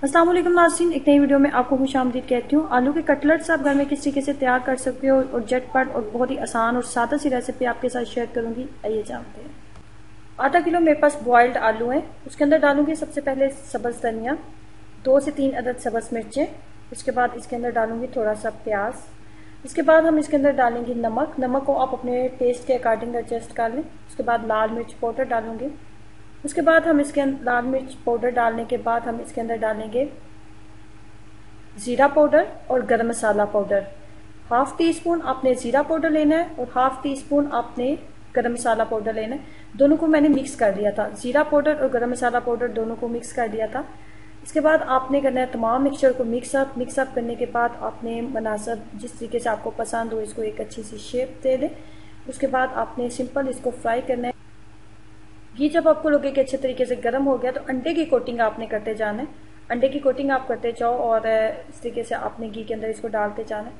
अस्सलाम वालेकुम नाज़रीन, एक नई वीडियो में आपको खुशामदीद कहती हूँ। आलू के कटलेट्स आप घर में किस तरीके से तैयार कर सकते हो और झटपट और बहुत ही आसान और सादा सी रेसिपी आपके साथ शेयर करूँगी। आइए जानते हैं। आधा किलो मेरे पास बॉइल्ड आलू हैं। उसके अंदर डालूंगी सबसे पहले सब्ज़ धनिया, 2 से 3 अदद सब्ज़ मिर्चें। उसके बाद इसके अंदर डालूंगी थोड़ा सा प्याज। इसके बाद हम इसके अंदर डालेंगे नमक को आप अपने टेस्ट के अकॉर्डिंग एडजस्ट कर लें। उसके बाद लाल मिर्च पाउडर डालूंगी। उसके बाद हम इसके अंदर लाल मिर्च पाउडर डालने के बाद हम इसके अंदर डालेंगे ज़ीरा पाउडर और गरम मसाला पाउडर। हाफ टी स्पून आपने ज़ीरा पाउडर लेना है और हाफ टी स्पून आपने गरम मसाला पाउडर लेना है। दोनों को मैंने मिक्स कर दिया था, ज़ीरा पाउडर और गरम मसाला पाउडर दोनों को मिक्स कर दिया था। इसके बाद आपने करना है तमाम मिक्सचर को मिक्सअप करने के बाद आपने मुनासिब जिस तरीके से आपको पसंद हो इसको एक अच्छी सी शेप दे दें। उसके बाद आपने सिंपल इसको फ्राई करना है। घी जब आपको लगे कि अच्छे तरीके से गर्म हो गया तो अंडे की कोटिंग आपने करते जाना है। अंडे की कोटिंग आप करते जाओ और इस तरीके से आपने घी के अंदर इसको डालते जाना है।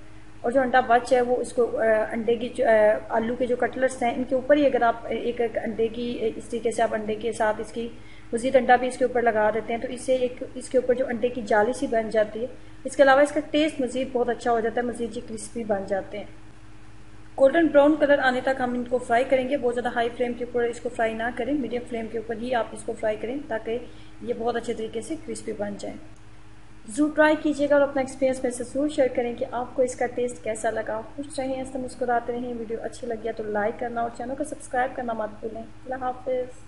और जो अंडा बच है वो इसको अंडे की आलू के जो कटलेट्स हैं इनके ऊपर ही अगर आप एक अंडे की इस तरीके से आप अंडे के साथ इसकी मज़ीद अंडा भी इसके ऊपर लगा देते हैं तो इससे एक इसके ऊपर जो अंडे की जाली सी बन जाती है। इसके अलावा इसका टेस्ट मज़ीद बहुत अच्छा हो जाता है, मज़ीद ये क्रिस्पी बन जाते हैं। गोल्डन ब्राउन कलर आने तक हम इनको फ्राई करेंगे। बहुत ज़्यादा हाई फ्लेम के ऊपर इसको फ्राई ना करें, मीडियम फ्लेम के ऊपर ही आप इसको फ्राई करें ताकि ये बहुत अच्छे तरीके से क्रिस्पी बन जाए। ज़रूर ट्राई कीजिएगा और अपना एक्सपीरियंस मेरे से ज़रूर शेयर करें कि आपको इसका टेस्ट कैसा लगा। खुश रहें, ऐसे मुस्कुराते रहें। वीडियो अच्छी लगी है तो लाइक करना और चैनल को सब्सक्राइब करना मत भूलें। अल्लाह हाफ़िज़।